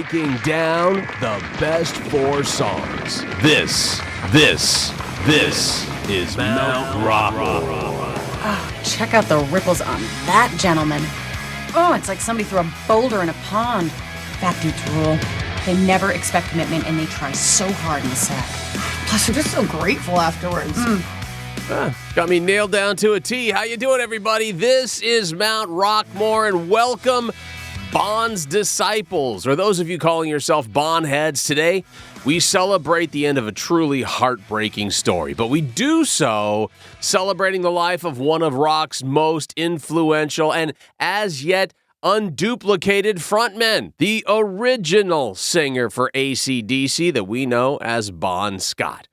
breaking down the best 4 songs. This is Mount Rockmore. Oh, check out the ripples on that gentleman. Oh, it's like somebody threw a boulder in a pond. Fat dudes rule. They never expect commitment, and they try so hard in the sack. Plus, they're just so grateful afterwards. Got me nailed down to a T. How you doing, everybody? This is Mount Rockmore, and welcome, Bond's disciples, or those of you calling yourself Bond heads. Today, we celebrate the end of a truly heartbreaking story, but we do so celebrating the life of one of rock's most influential and as yet unduplicated frontmen, the original singer for AC/DC that we know as Bon Scott.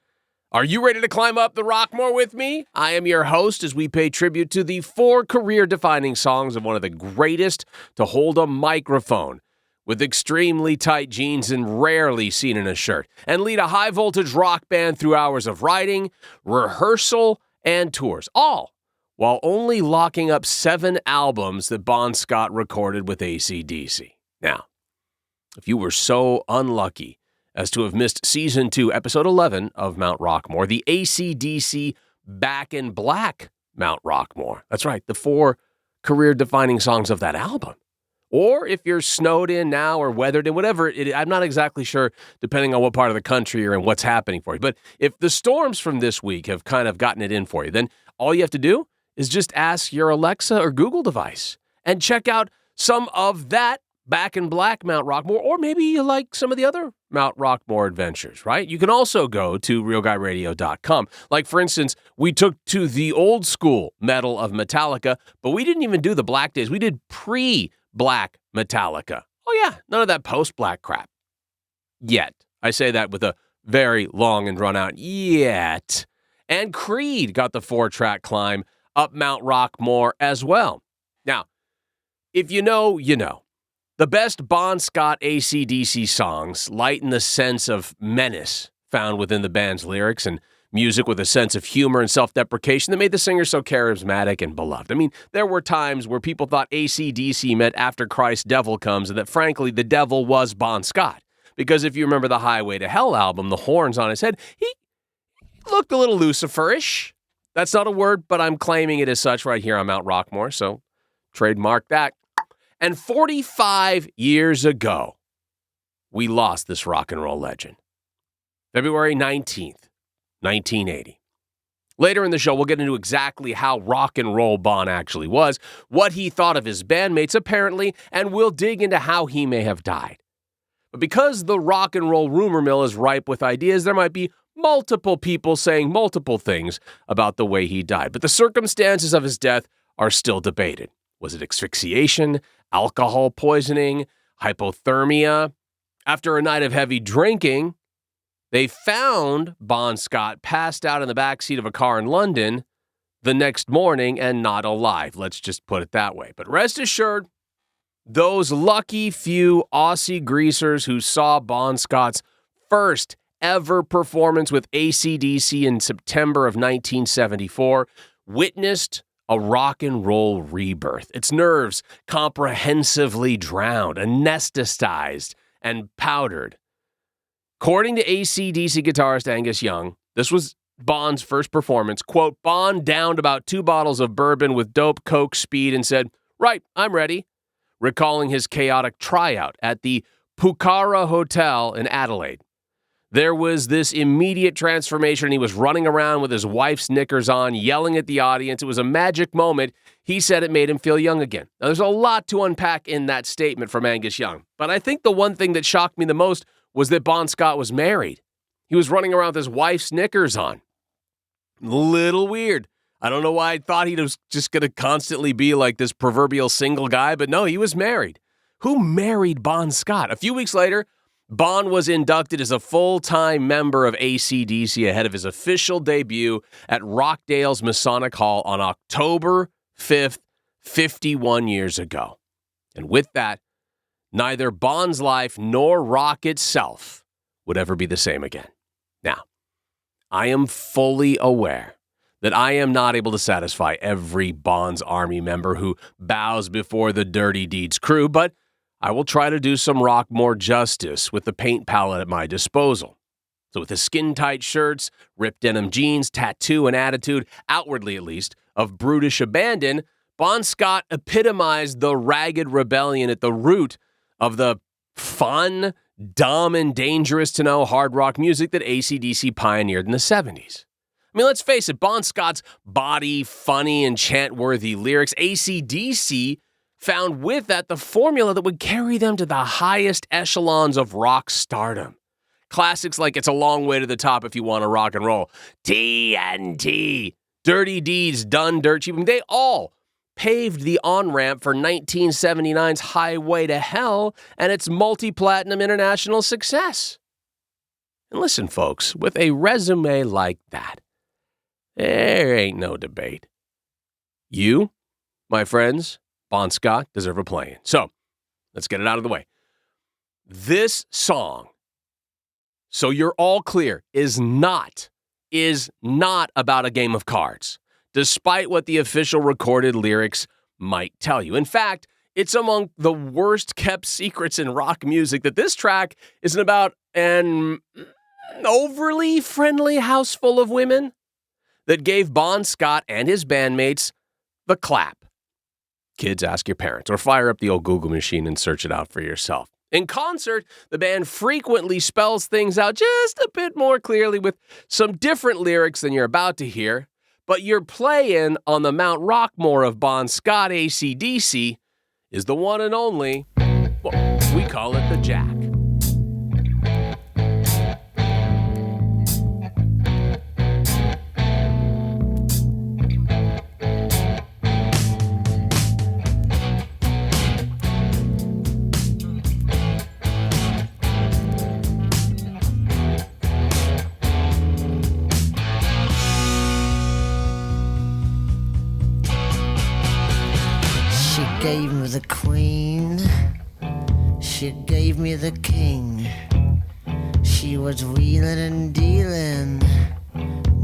Are you ready to climb up the Rockmore with me? I am your host as we pay tribute to the 4 career-defining songs of one of the greatest to hold a microphone with extremely tight jeans and rarely seen in a shirt, and lead a high-voltage rock band through hours of writing, rehearsal, and tours, all while only locking up 7 albums that Bon Scott recorded with AC/DC. Now, if you were so unlucky as to have missed Season 2, Episode 11 of Mount Rockmore, the AC/DC Back in Black Mount Rockmore. That's right, the 4 career-defining songs of that album. Or if you're snowed in now or weathered in, whatever, I'm not exactly sure, depending on what part of the country you're in, what's happening for you. But if the storms from this week have kind of gotten it in for you, then all you have to do is just ask your Alexa or Google device and check out some of that Back in Black Mount Rockmore, or maybe you like some of the other Mount Rockmore adventures, right? You can also go to realguyradio.com. Like, for instance, we took to the old school metal of Metallica, but we didn't even do the Black Days. We did pre-Black Metallica. Oh, yeah, none of that post-Black crap. Yet. I say that with a very long and drawn-out yet. And Creed got the 4-track climb up Mount Rockmore as well. Now, if you know, you know. The best Bon Scott AC/DC songs lighten the sense of menace found within the band's lyrics and music, with a sense of humor and self-deprecation that made the singer so charismatic and beloved. I mean, there were times where people thought AC/DC meant After Christ Devil Comes, and that, frankly, the devil was Bon Scott. Because if you remember the Highway to Hell album, the horns on his head, he looked a little Lucifer-ish. That's not a word, but I'm claiming it as such right here on Mount Rockmore, so trademark that. And 45 years ago, we lost this rock and roll legend. February 19th, 1980. Later in the show, we'll get into exactly how rock and roll Bon actually was, what he thought of his bandmates apparently, and we'll dig into how he may have died. But because the rock and roll rumor mill is ripe with ideas, there might be multiple people saying multiple things about the way he died. But the circumstances of his death are still debated. Was it asphyxiation, alcohol poisoning, hypothermia? After a night of heavy drinking, they found Bon Scott passed out in the backseat of a car in London the next morning and not alive. Let's just put it that way. But rest assured, those lucky few Aussie greasers who saw Bon Scott's first ever performance with AC/DC in September of 1974 witnessed a rock and roll rebirth. Its nerves comprehensively drowned, anesthetized, and powdered. According to AC/DC guitarist Angus Young, this was Bon's first performance. Quote, Bon downed about 2 bottles of bourbon with dope, coke, speed, and said, "Right, I'm ready," recalling his chaotic tryout at the Pucara Hotel in Adelaide. There was this immediate transformation. He was running around with his wife's knickers on, yelling at the audience. It was a magic moment. He said it made him feel young again. Now, there's a lot to unpack in that statement from Angus Young, but I think the one thing that shocked me the most was that Bon Scott was married. He was running around with his wife's knickers on. Little weird. I don't know why I thought he was just going to constantly be like this proverbial single guy, but no, he was married. Who married Bon Scott? A few weeks later, Bon was inducted as a full-time member of AC/DC ahead of his official debut at Rockdale's Masonic Hall on October 5th, 51 years ago. And with that, neither Bon's life nor rock itself would ever be the same again. Now, I am fully aware that I am not able to satisfy every Bon's Army member who bows before the Dirty Deeds crew, but I will try to do some Rockmore justice with the paint palette at my disposal. So with the skin-tight shirts, ripped denim jeans, tattoo and attitude, outwardly at least, of brutish abandon, Bon Scott epitomized the ragged rebellion at the root of the fun, dumb, and dangerous to know hard rock music that AC/DC pioneered in the 70s. I mean, let's face it, Bon Scott's body, funny, and chant-worthy lyrics, AC/DC found with that the formula that would carry them to the highest echelons of rock stardom. Classics like It's a Long Way to the Top If You Want to Rock and Roll, TNT, Dirty Deeds, Done Dirt Cheap, they all paved the on-ramp for 1979's Highway to Hell and its multi-platinum international success. And listen, folks, with a resume like that, there ain't no debate. You, my friends, Bon Scott, deserve a play-in. So, let's get it out of the way. This song, so you're all clear, is not about a game of cards, despite what the official recorded lyrics might tell you. In fact, it's among the worst-kept secrets in rock music that this track isn't about an overly friendly house full of women that gave Bon Scott and his bandmates the clap. Kids, ask your parents, or fire up the old Google machine and search it out for yourself. In concert, the band frequently spells things out just a bit more clearly with some different lyrics than you're about to hear, but your play-in on the Mount Rockmore of Bon Scott AC/DC is the one and only, well, we call it the Jack. Gave me the queen, she gave me the king. She was wheeling and dealing,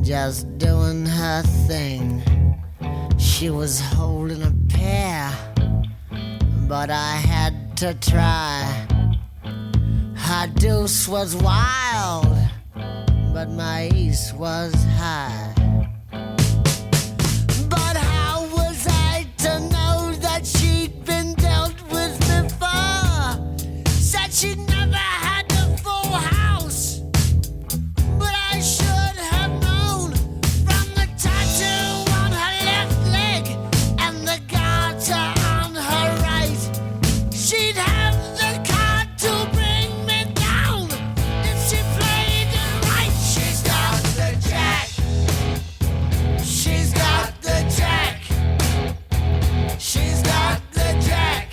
just doing her thing. She was holding a pair, but I had to try. Her deuce was wild, but my ace was high. She'd been dealt with before, said she'd never had the full house, but I should have known from the tattoo on her left leg and the garter on her right. She'd have the card to bring me down if she played it right. She's got the jack. She's got the jack. She's got the jack.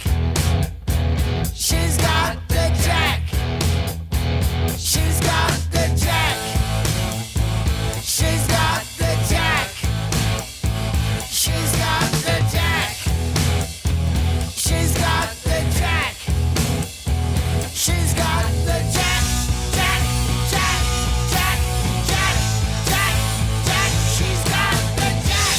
She's got the jack. She's got the jack. She's got the jack. She's got the jack. She's got the jack. She's got the jack. Jack, jack, jack, jack, jack, jack. She's got the jack.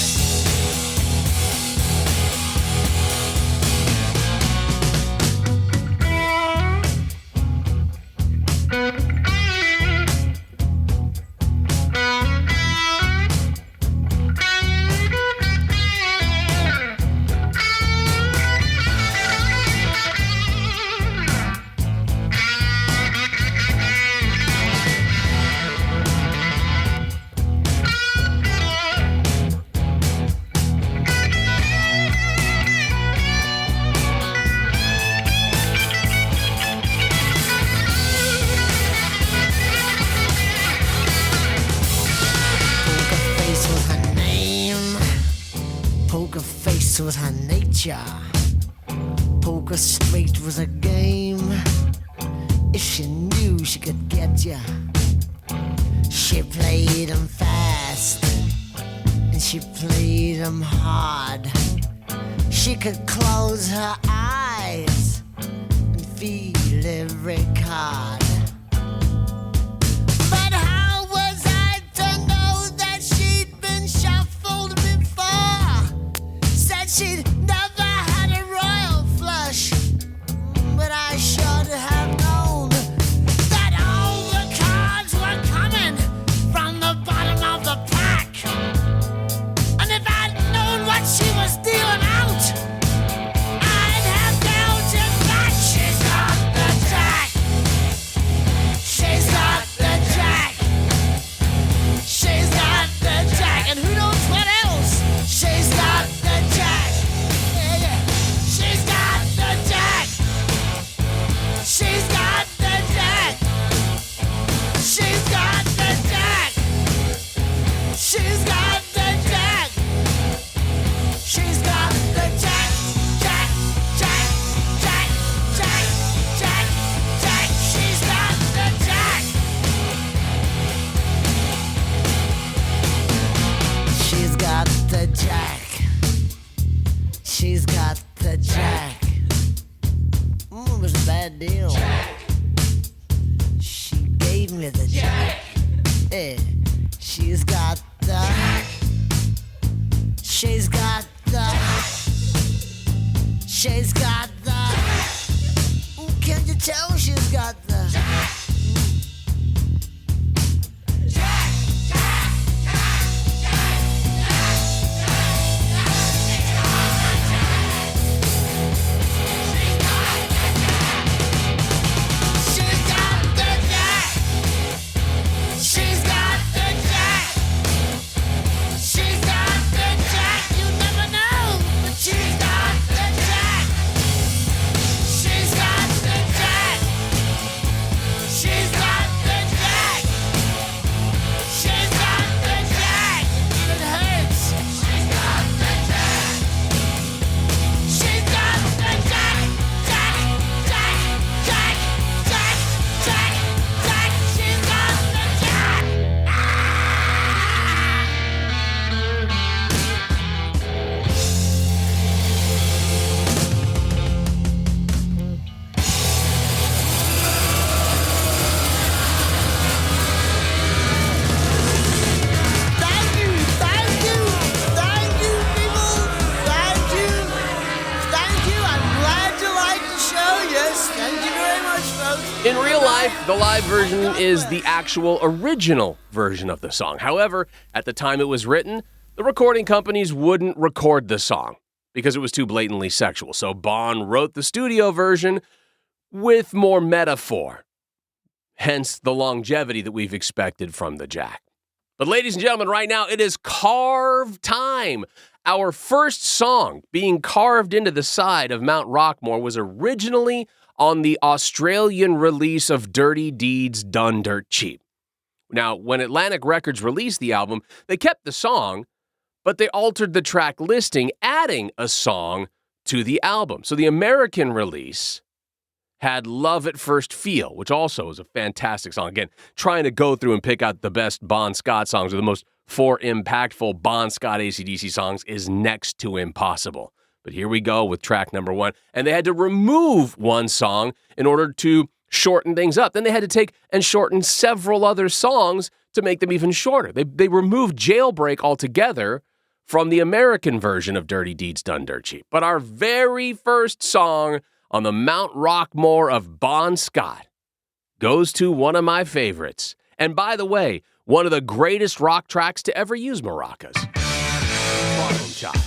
Poker face was her nature. Poker straight was a game. If she knew she could get ya, she played 'em fast and she played 'em hard. She could close her eyes and feel every card. But how was I to know that she'd been shuffled before? Said she'd never had a royal flush, but I She's got the jack. It was a bad deal. She gave me the jack. Yeah. She's got the. She's got the. She's got the. Can't you tell she's got the. In real life, the live version is the actual original version of the song. However, at the time it was written, the recording companies wouldn't record the song because it was too blatantly sexual. So Bon wrote the studio version with more metaphor, hence the longevity that we've expected from the Jack. But ladies and gentlemen, right now it is carve time. Our first song being carved into the side of Mount Rockmore was originally on the Australian release of Dirty Deeds Done Dirt Cheap. Now, when Atlantic Records released the album, they kept the song, but they altered the track listing, adding a song to the album. So the American release had Love at First Feel, which also is a fantastic song. Again, trying to go through and pick out the best Bon Scott songs or the most 4 impactful Bon Scott AC/DC songs is next to impossible. But here we go with track number 1. And they had to remove one song in order to shorten things up. Then they had to take and shorten several other songs to make them even shorter. They removed Jailbreak altogether from the American version of Dirty Deeds Done Dirt Cheap. But our very first song on the Mount Rockmore of Bon Scott goes to one of my favorites. And by the way, one of the greatest rock tracks to ever use maracas. Problem Child.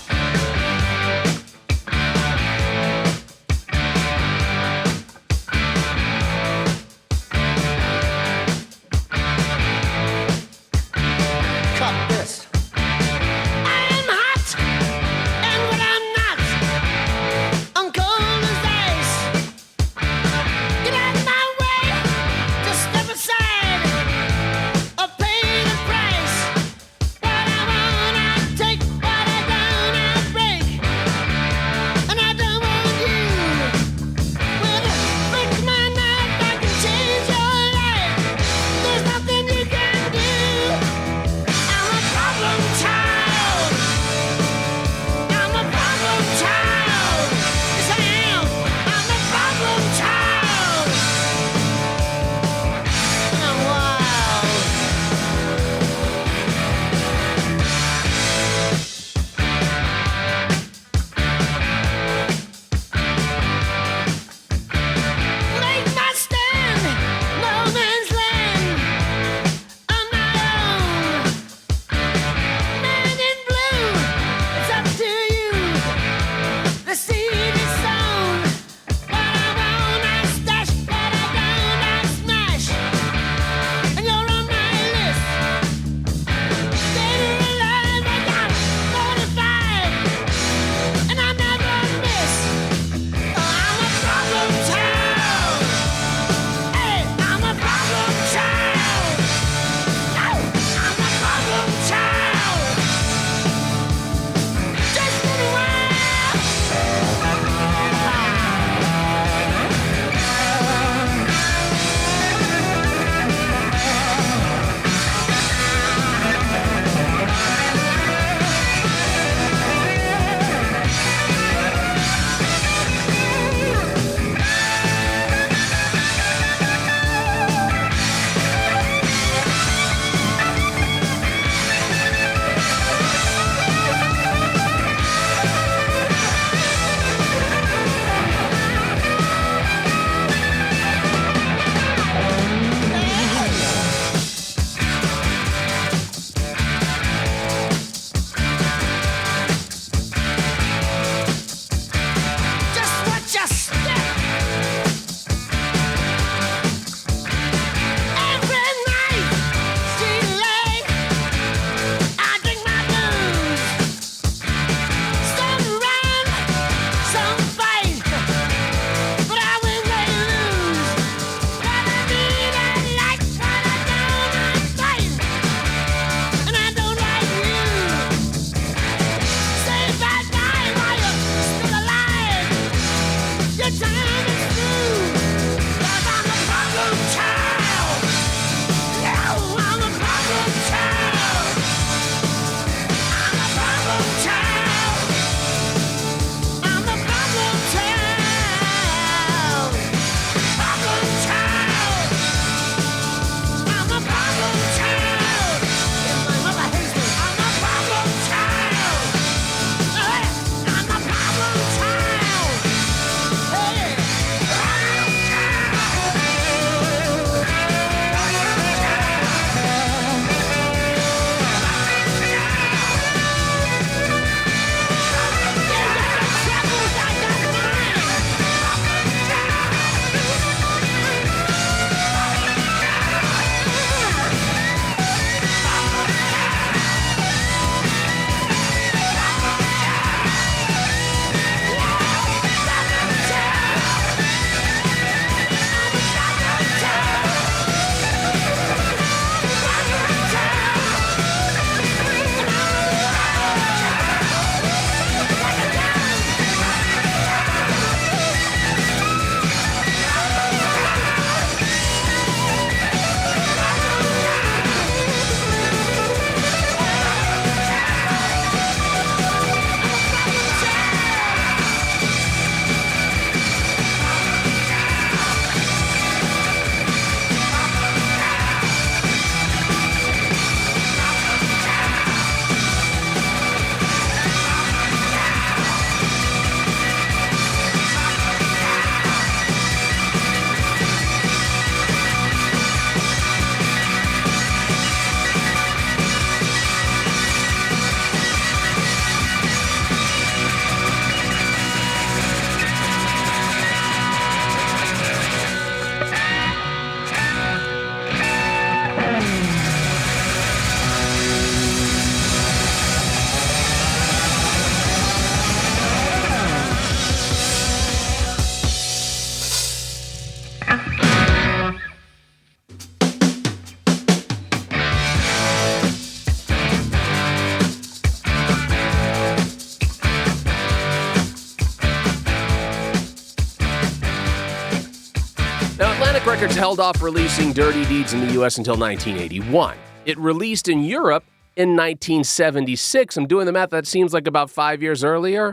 Records held off releasing Dirty Deeds in the U.S. until 1981. It released in Europe in 1976. I'm doing the math. That seems like about 5 years earlier.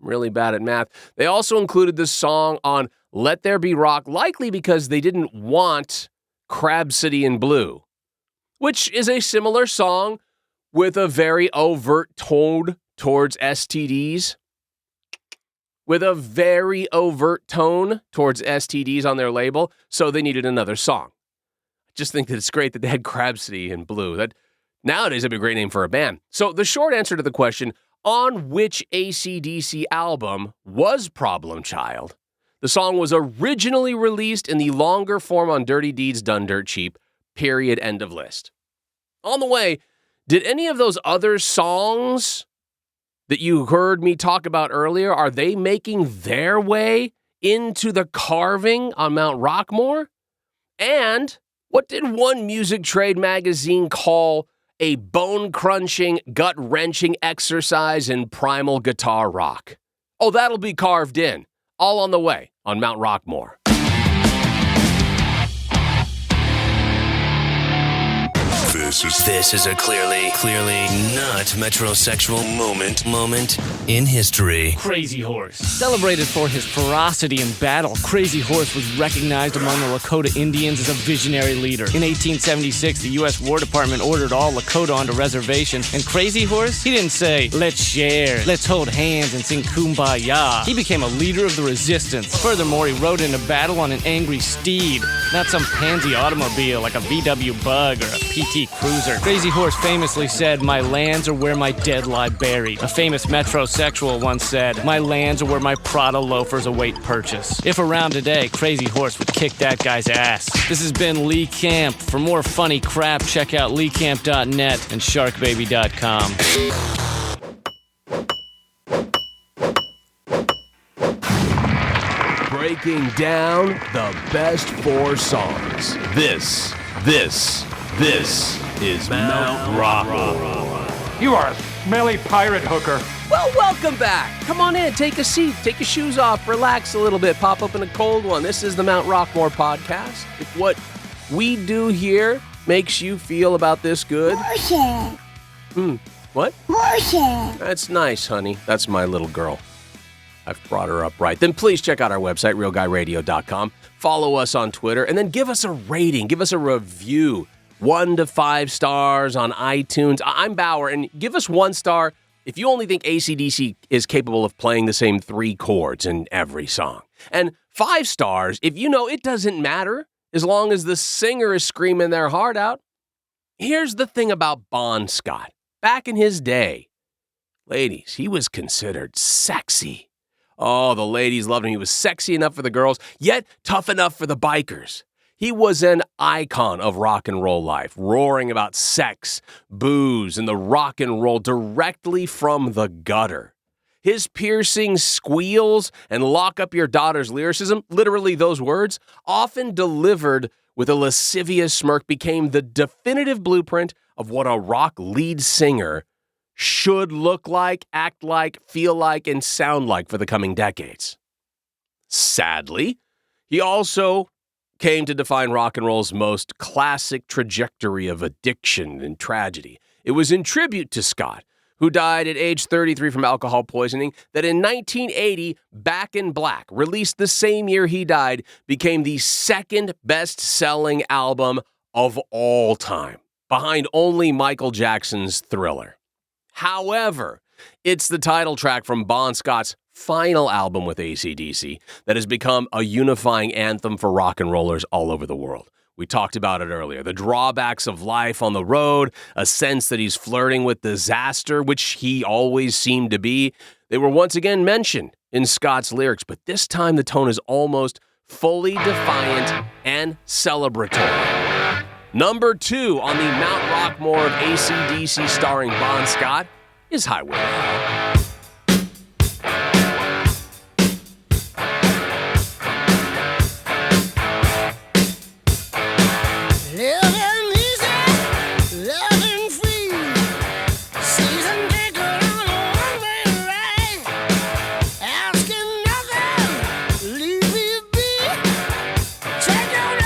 I'm really bad at math. They also included this song on Let There Be Rock, likely because they didn't want Crab City in Blue, which is a similar song with a very overt tone towards STDs. With a very overt tone towards STDs on their label, so they needed another song. I just think that it's great that they had Crab City in Blue. That nowadays would be a great name for a band. So the short answer to the question, on which AC/DC album was Problem Child? The song was originally released in the longer form on Dirty Deeds Done Dirt Cheap, period, end of list. On the way, did any of those other songs that you heard me talk about earlier, are they making their way into the carving on Mount Rockmore? And what did one music trade magazine call a bone-crunching, gut-wrenching exercise in primal guitar rock? Oh, that'll be carved in, all on the way on Mount Rockmore. This is a clearly not metrosexual moment in history. Crazy Horse. Celebrated for his ferocity in battle, Crazy Horse was recognized among the Lakota Indians as a visionary leader. In 1876, the U.S. War Department ordered all Lakota onto reservations, and Crazy Horse, he didn't say, let's share, let's hold hands and sing Kumbaya. He became a leader of the resistance. Furthermore, he rode into battle on an angry steed, not some pansy automobile like a VW Bug or a PT Cruiser. Crazy Horse famously said, "My lands are where my dead lie buried." A famous metrosexual once said, "My lands are where my Prada loafers await purchase." If around today, Crazy Horse would kick that guy's ass. This has been Lee Camp. For more funny crap, check out leecamp.net and sharkbaby.com. Breaking down the best 4 songs. This is Mount Rockmore. You are a smelly pirate hooker. Well, welcome back. Come on in, take a seat, take your shoes off, relax a little bit, pop open a cold one. This is the Mount Rockmore podcast. If what we do here makes you feel about this good. What? That's nice, honey. That's my little girl. I've brought her up right. Then please check out our website, realguyradio.com. Follow us on Twitter, and then give us a rating, give us a review. 1 to 5 stars on iTunes. I'm Bauer, and give us 1 star if you only think AC/DC is capable of playing the same 3 chords in every song. And 5 stars if you know it doesn't matter as long as the singer is screaming their heart out. Here's the thing about Bon Scott. Back in his day, ladies, he was considered sexy. Oh, the ladies loved him. He was sexy enough for the girls, yet tough enough for the bikers. He was an icon of rock and roll life, roaring about sex, booze, and the rock and roll directly from the gutter. His piercing squeals and lock up your daughter's lyricism, literally those words, often delivered with a lascivious smirk, became the definitive blueprint of what a rock lead singer should look like, act like, feel like, and sound like for the coming decades. Sadly, he also came to define rock and roll's most classic trajectory of addiction and tragedy. It was in tribute to Scott, who died at age 33 from alcohol poisoning, that in 1980, Back in Black, released the same year he died, became the second best-selling album of all time, behind only Michael Jackson's Thriller. However, it's the title track from Bon Scott's final album with AC/DC that has become a unifying anthem for rock and rollers all over the world. We talked about it earlier. The drawbacks of life on the road, a sense that he's flirting with disaster, which he always seemed to be. They were once again mentioned in Scott's lyrics, but this time the tone is almost fully defiant and celebratory. Number 2 on the Mount Rockmore of AC/DC starring Bon Scott is Highway to Hell. Living easy, living free. Season ticket on a one-way ride. Asking nothing, leave me be. Check out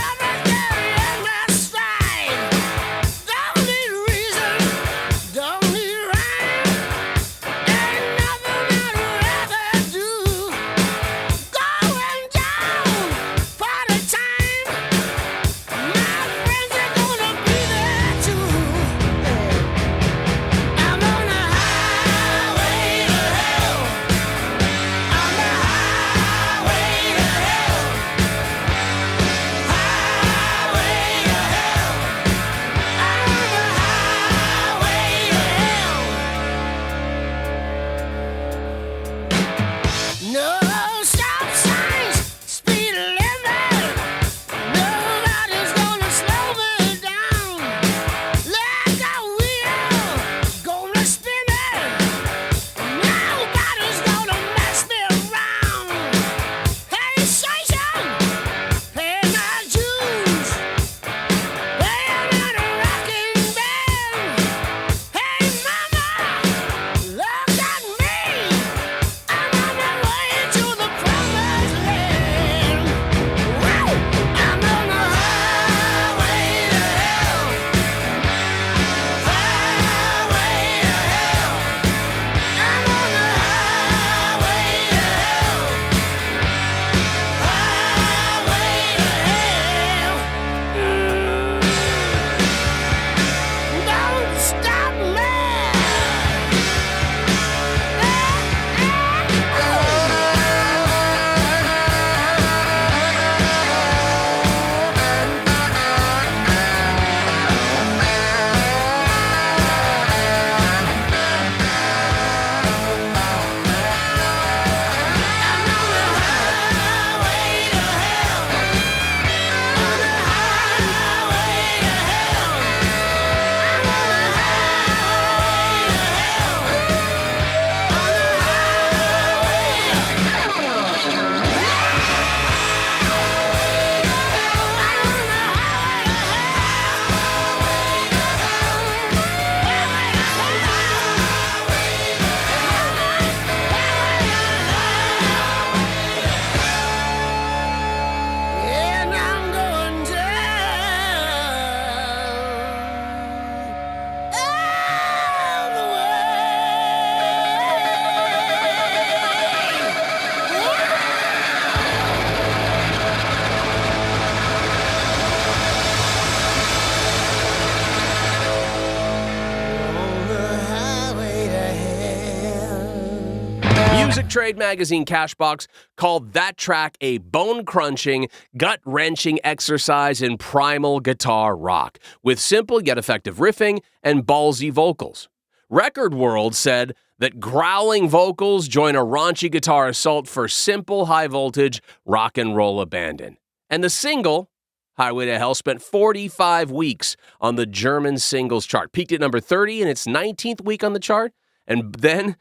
Trade magazine Cashbox called that track a bone-crunching, gut-wrenching exercise in primal guitar rock, with simple yet effective riffing and ballsy vocals. Record World said that growling vocals join a raunchy guitar assault for simple, high-voltage rock and roll abandon. And the single, Highway to Hell, spent 45 weeks on the German singles chart, peaked at number 30 in its 19th week on the chart, and then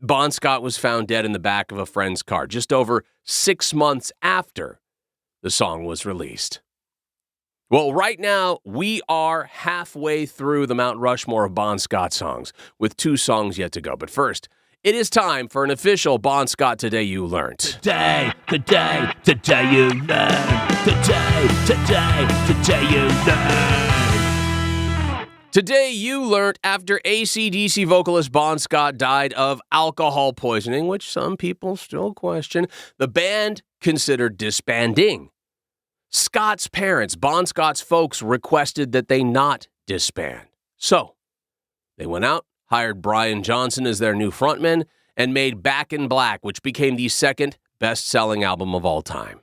Bon Scott was found dead in the back of a friend's car just over 6 months after the song was released. Well, right now, we are halfway through the Mount Rushmore of Bon Scott songs, with 2 songs yet to go. But first, it is time for an official Bon Scott Today You Learned. Today you learn. Today you learn. Today you learned after AC/DC vocalist Bon Scott died of alcohol poisoning, which some people still question, the band considered disbanding. Scott's parents, Bon Scott's folks, requested that they not disband. So, they went out, hired Brian Johnson as their new frontman, and made Back in Black, which became the second best-selling album of all time.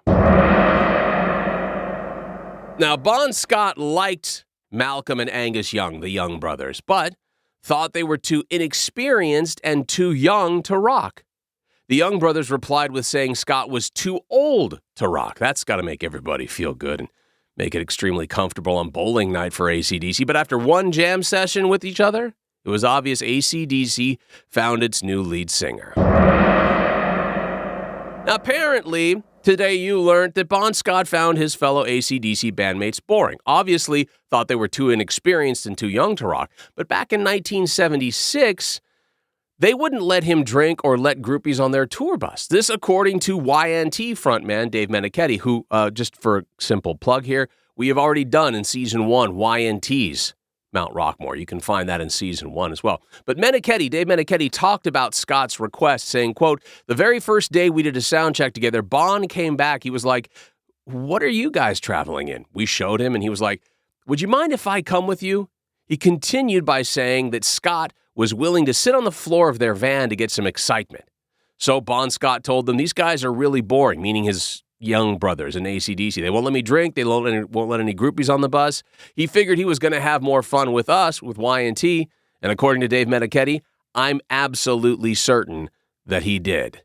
Now, Bon Scott liked Malcolm and Angus Young, the Young brothers, but thought they were too inexperienced and too young to rock. The Young brothers replied with saying Scott was too old to rock. That's got to make everybody feel good and make it extremely comfortable on bowling night for AC/DC. But after one jam session with each other, it was obvious AC/DC found its new lead singer. Now, apparently, today you learned that Bon Scott found his fellow AC/DC bandmates boring. Obviously, thought they were too inexperienced and too young to rock. But back in 1976, they wouldn't let him drink or let groupies on their tour bus. This according to YNT frontman Dave Meniketti, who, just for a simple plug here, we have already done in Season 1 YNT's Mount Rockmore. You can find that in Season 1 as well. But Dave Meniketti talked about Scott's request, saying, quote, the very first day we did a sound check together, Bon came back. He was like, what are you guys traveling in? We showed him, and he was like, would you mind if I come with you? He continued by saying that Scott was willing to sit on the floor of their van to get some excitement. So Bon Scott told them, these guys are really boring, meaning his Young brothers in AC/DC. They won't let me drink. They won't let any groupies on the bus. He figured he was going to have more fun with us, with YNT, and according to Dave Meniketti, I'm absolutely certain that he did.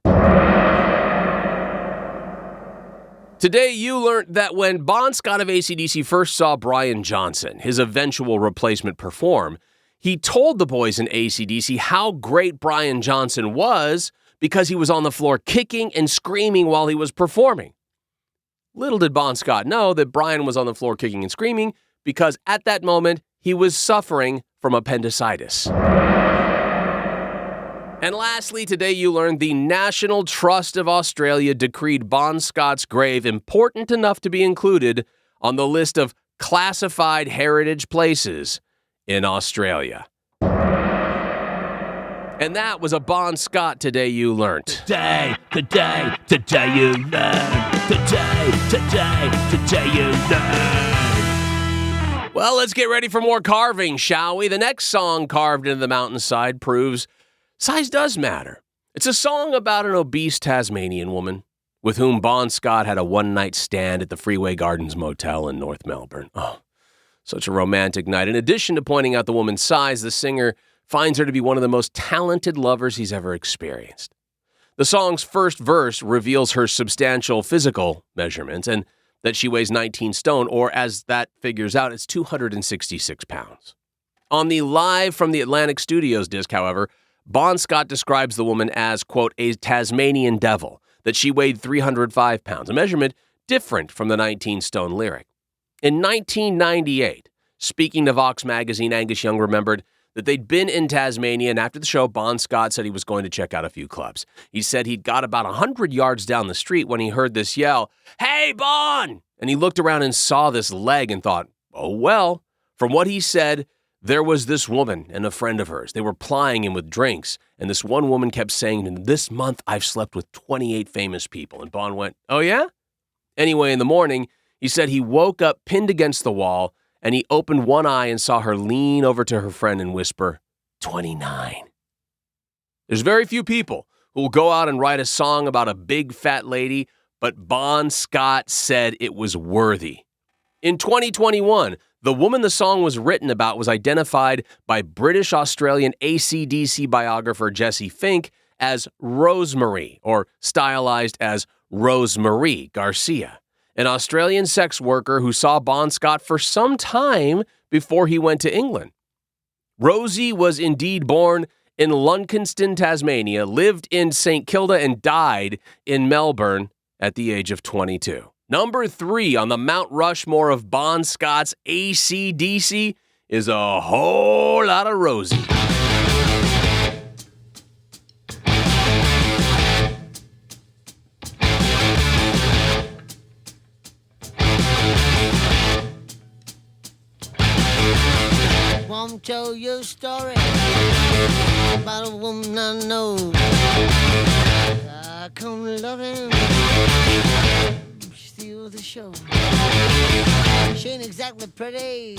Today, you learned that when Bon Scott of AC/DC first saw Brian Johnson, his eventual replacement, perform, he told the boys in AC/DC how great Brian Johnson was because he was on the floor kicking and screaming while he was performing. Little did Bon Scott know that Brian was on the floor kicking and screaming because at that moment, he was suffering from appendicitis. And lastly, today you learned the National Trust of Australia decreed Bon Scott's grave important enough to be included on the list of classified heritage places in Australia. And that was a Bon Scott Today You Learned. Today you learn. Today you learn. Well, let's get ready for more carving, shall we? The next song, Carved into the Mountainside, proves size does matter. It's a song about an obese Tasmanian woman with whom Bon Scott had a one-night stand at the Freeway Gardens Motel in North Melbourne. Oh, such a romantic night. In addition to pointing out the woman's size, the singer finds her to be one of the most talented lovers he's ever experienced. The song's first verse reveals her substantial physical measurements and that she weighs 19 stone, or as that figures out, it's 266 pounds. On the Live from the Atlantic Studios disc, however, Bon Scott describes the woman as, quote, a Tasmanian devil, that she weighed 305 pounds, a measurement different from the 19 stone lyric. In 1998, speaking to Vox magazine, Angus Young remembered that they'd been in Tasmania, and after the show, Bon Scott said he was going to check out a few clubs. He said he'd got about 100 yards down the street when he heard this yell, "Hey, Bon!" And he looked around and saw this leg and thought, oh, well. From what he said, there was this woman and a friend of hers. They were plying him with drinks, and this one woman kept saying to him, "This month I've slept with 28 famous people." And Bon went, "Oh, yeah?" Anyway, in the morning, he said he woke up pinned against the wall, and he opened one eye and saw her lean over to her friend and whisper, 29. There's very few people who will go out and write a song about a big fat lady, but Bon Scott said it was worthy. In 2021, the woman the song was written about was identified by British-Australian AC/DC biographer Jesse Fink as Rosemary, or stylized as Rosemarie Garcia, an Australian sex worker who saw Bon Scott for some time before he went to England. Rosie was indeed born in Lunkinston, Tasmania, lived in St. Kilda, and died in Melbourne at the age of 22. Number 3 on the Mount Rushmore of Bon Scott's AC/DC is a whole lot of Rosie. Want to tell you a story about a woman I know. I come to love him. Steal the show. She ain't exactly pretty.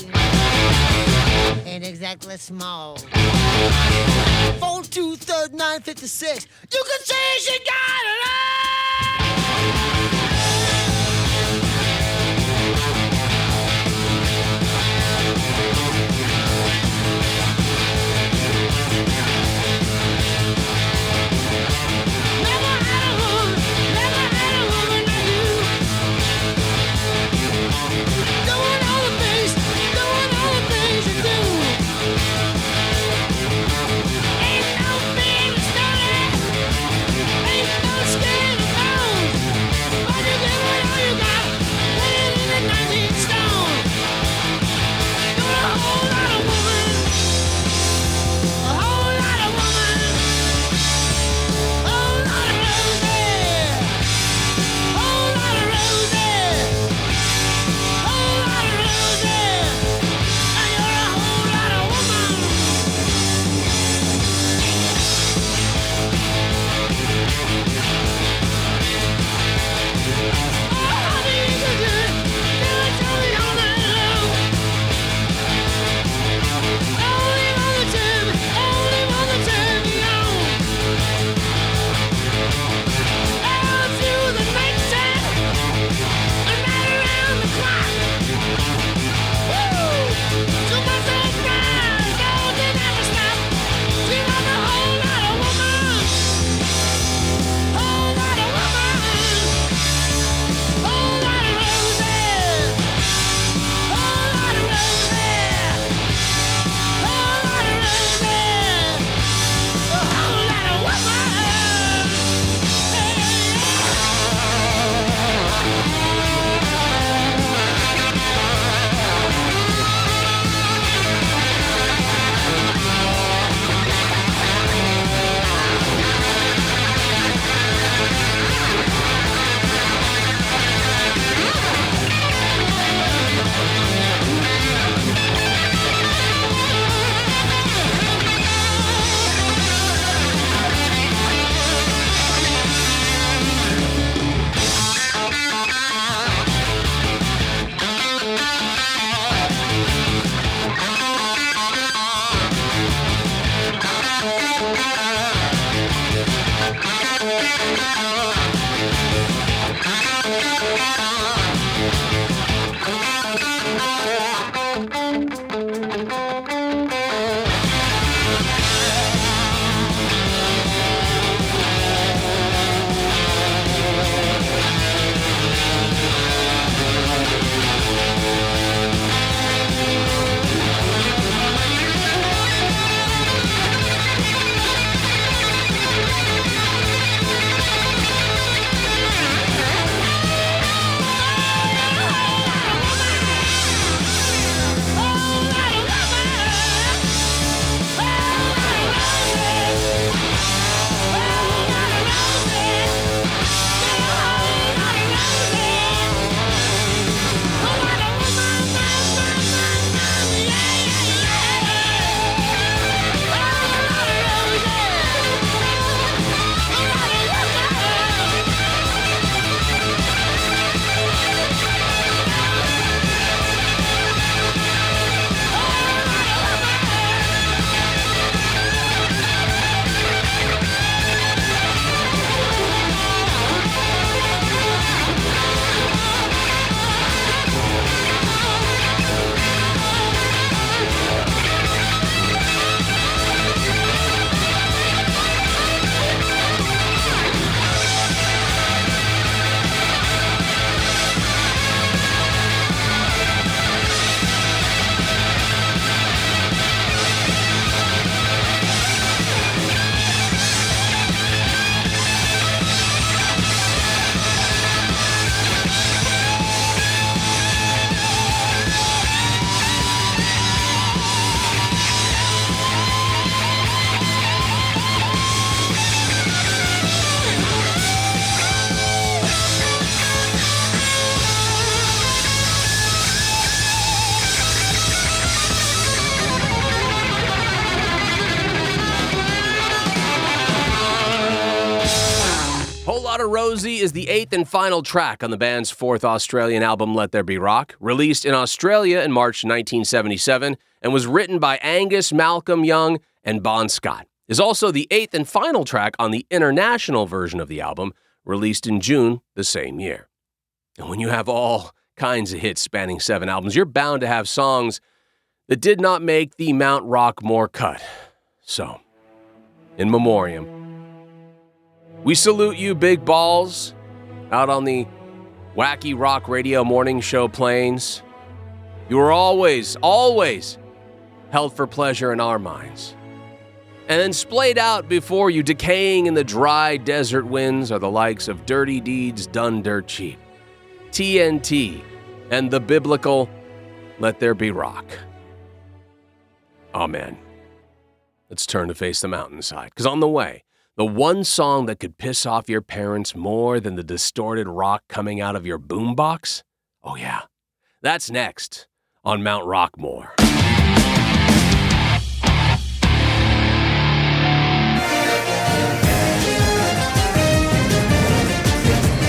Ain't exactly small. 4, 2, 3, 9, 56. You can say she got it all. Ain't no baby story. Ain't no scared. Water Rosie is the 8th and final track on the band's 4th Australian album, Let There Be Rock, released in Australia in March 1977, and was written by Angus Malcolm Young and Bon Scott. Is also the 8th and final track on the international version of the album, released in June the same year. And when you have all kinds of hits spanning 7 albums, you're bound to have songs that did not make the Mount Rockmore cut. So, in memoriam, we salute you, big balls, out on the wacky rock radio morning show plains. You are always, always held for pleasure in our minds. And then splayed out before you, decaying in the dry desert winds, are the likes of Dirty Deeds Done Dirt Cheap, TNT, and the biblical Let There Be Rock. Amen. Let's turn to face the mountainside, because on the way, the one song that could piss off your parents more than the distorted rock coming out of your boombox? Oh yeah, that's next on Mount Rockmore.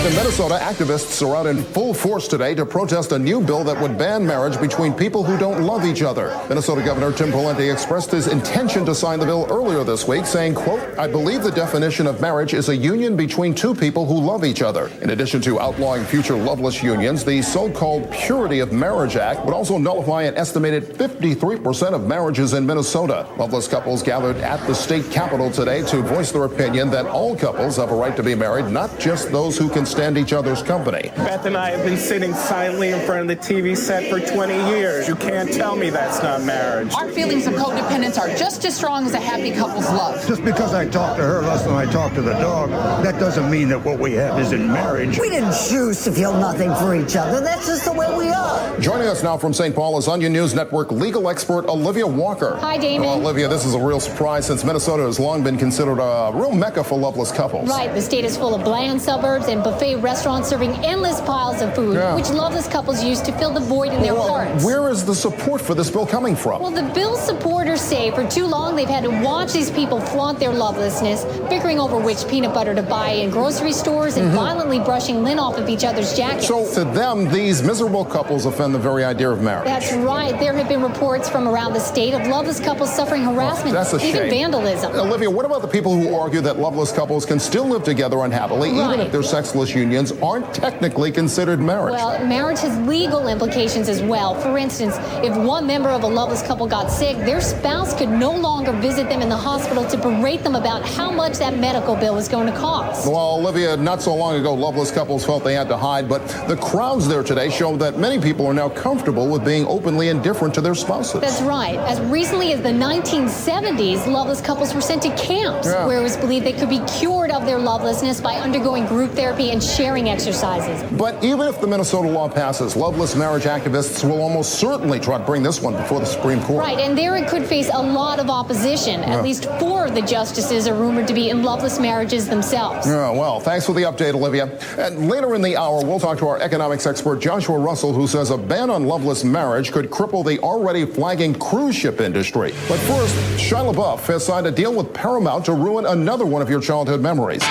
In Minnesota, activists are out in full force today to protest a new bill that would ban marriage between people who don't love each other. Minnesota Governor Tim Pawlenty expressed his intention to sign the bill earlier this week, saying, quote, "I believe the definition of marriage is a union between two people who love each other." In addition to outlawing future loveless unions, the so-called Purity of Marriage Act would also nullify an estimated 53% of marriages in Minnesota. Loveless couples gathered at the state capitol today to voice their opinion that all couples have a right to be married, not just those who can stand each other's company. Beth and I have been sitting silently in front of the TV set for 20 years. You can't tell me that's not marriage. Our feelings of codependence are just as strong as a happy couple's love. Just because I talk to her less than I talk to the dog, that doesn't mean that what we have isn't marriage. We didn't choose to feel nothing for each other. That's just the way we are. Joining us now from St. Paul is Onion News Network legal expert Olivia Walker. Hi, Damon. Well, Olivia, this is a real surprise since Minnesota has long been considered a real mecca for loveless couples. Right. The state is full of bland suburbs and buffet restaurants serving endless piles of food, which loveless couples use to fill the void in their hearts. Where is the support for this bill coming from? Well, the bill's supporters say for too long they've had to watch these people flaunt their lovelessness, bickering over which peanut butter to buy in grocery stores and violently brushing lint off of each other's jackets. So to them, these miserable couples offend the very idea of marriage. That's right. There have been reports from around the state of loveless couples suffering harassment, even vandalism. Olivia, what about the people who argue that loveless couples can still live together unhappily, even if their sexless unions aren't technically considered marriage? Well, marriage has legal implications as well. For instance, if one member of a loveless couple got sick, their spouse could no longer visit them in the hospital to berate them about how much that medical bill was going to cost. Well, Olivia, not so long ago, loveless couples felt they had to hide, but the crowds there today show that many people are now comfortable with being openly indifferent to their spouses. That's right. As recently as the 1970s, loveless couples were sent to camps where it was believed they could be cured of their lovelessness by undergoing group therapy and sharing exercises. But even if the Minnesota law passes, loveless marriage activists will almost certainly try to bring this one before the Supreme Court. Right, and there it could face a lot of opposition. At least 4 of the justices are rumored to be in loveless marriages themselves. Yeah, well, thanks for the update, Olivia. And later in the hour, we'll talk to our economics expert, Joshua Russell, who says a ban on loveless marriage could cripple the already flagging cruise ship industry. But first, Shia LaBeouf has signed a deal with Paramount to ruin another one of your childhood memories.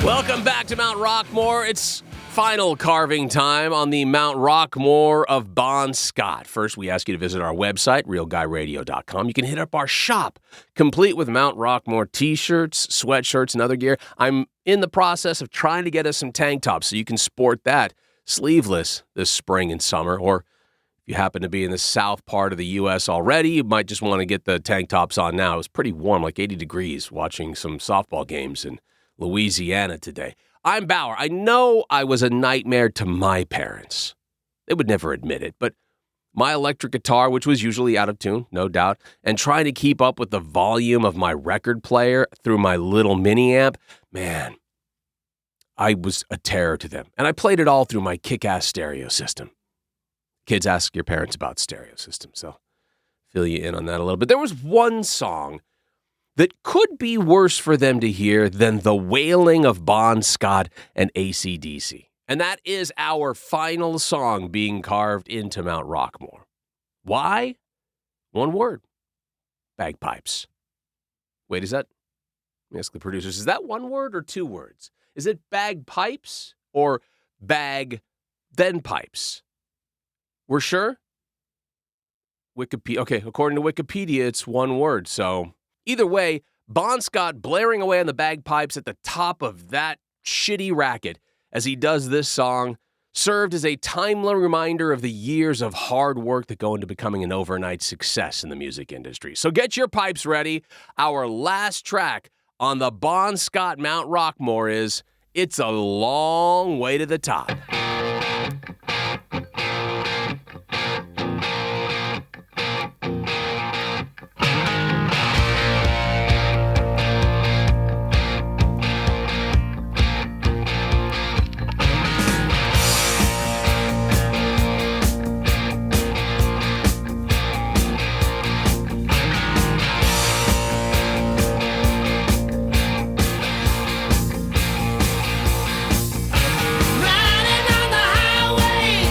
Welcome back to Mount Rockmore. It's final carving time on the Mount Rockmore of Bon Scott. First, we ask you to visit our website, realguyradio.com. You can hit up our shop, complete with Mount Rockmore t-shirts, sweatshirts, and other gear. I'm in the process of trying to get us some tank tops so you can sport that sleeveless this spring and summer. Or if you happen to be in the south part of the U.S. already, you might just want to get the tank tops on now. It was pretty warm, like 80 degrees, watching some softball games in Louisiana today. I'm Bauer. I know I was a nightmare to my parents. They would never admit it, but my electric guitar, which was usually out of tune, no doubt, and trying to keep up with the volume of my record player through my little mini amp, man, I was a terror to them. And I played it all through my kick-ass stereo system. Kids, ask your parents about stereo systems, so fill you in on that a little bit. There was one song that could be worse for them to hear than the wailing of Bon Scott and AC/DC. And that is our final song being carved into Mount Rockmore. Why? One word. Bagpipes. Wait, is that? Let me ask the producers. Is that one word or two words? Is it bagpipes or bag then pipes? We're sure? Wikipedia. Okay, according to Wikipedia, it's one word. So either way, Bon Scott blaring away on the bagpipes at the top of that shitty racket as he does this song served as a timely reminder of the years of hard work that go into becoming an overnight success in the music industry. So get your pipes ready. Our last track on the Bon Scott Mount Rockmore is It's a Long Way to the Top. Riding on the highway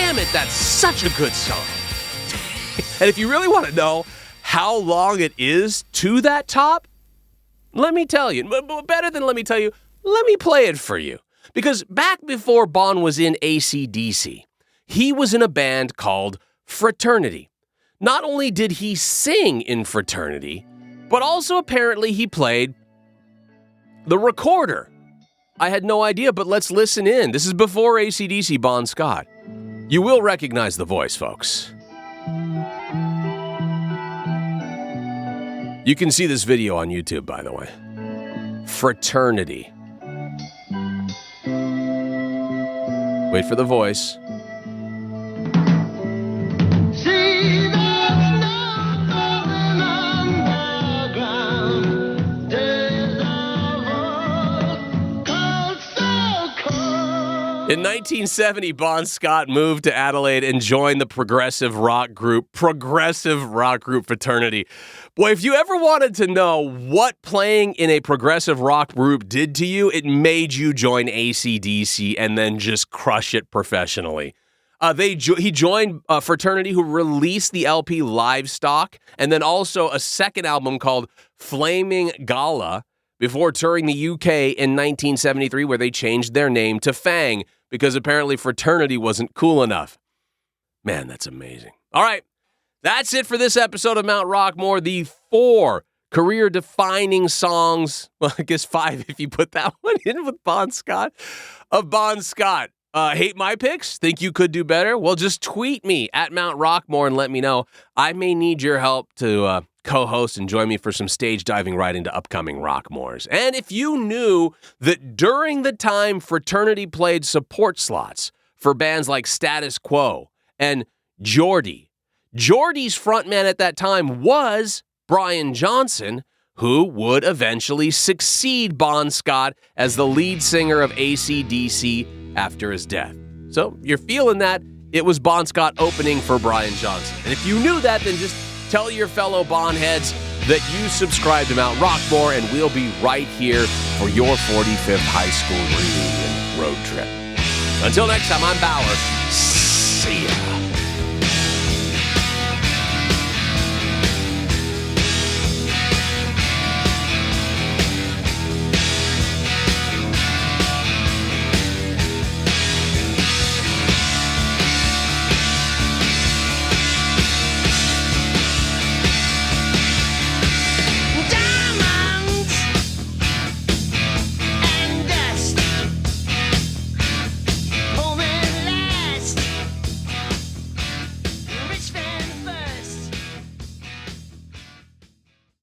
damn it, that's such a good song. And if you really want to know how long it is to that top, let me tell you. But better than let me tell you, let me play it for you. Because back before Bon was in AC/DC, he was in a band called Fraternity. Not only did he sing in Fraternity, but also apparently he played the recorder. I had no idea, but let's listen in. This is before AC/DC Bon Scott. You will recognize the voice, folks. You can see this video on YouTube, by the way. Fraternity. Wait for the voice. In 1970, Bon Scott moved to Adelaide and joined the progressive rock group Fraternity. Boy, if you ever wanted to know what playing in a progressive rock group did to you, it made you join AC/DC and then just crush it professionally. He joined Fraternity, who released the LP Livestock, and then also a second album called Flaming Gala, before touring the UK in 1973, where they changed their name to Fang, because apparently Fraternity wasn't cool enough. Man, that's amazing. All right, that's it for this episode of Mount Rockmore. The 4 career-defining songs, well, I guess 5 if you put that one in with Bon Scott, of Bon Scott. Hate my picks? Think you could do better? Well, just tweet me at Mount Rockmore and let me know. I may need your help to co-host and join me for some stage diving right into upcoming Rockmores. And if you knew that during the time Fraternity played support slots for bands like Status Quo and Geordie's frontman at that time was Brian Johnson, who would eventually succeed Bon Scott as the lead singer of AC/DC after his death. So you're feeling that it was Bon Scott opening for Brian Johnson. And if you knew that, then just tell your fellow Bon heads that you subscribe to Mount Rockmore, and we'll be right here for your 45th high school reunion road trip. Until next time, I'm Bauer. See ya.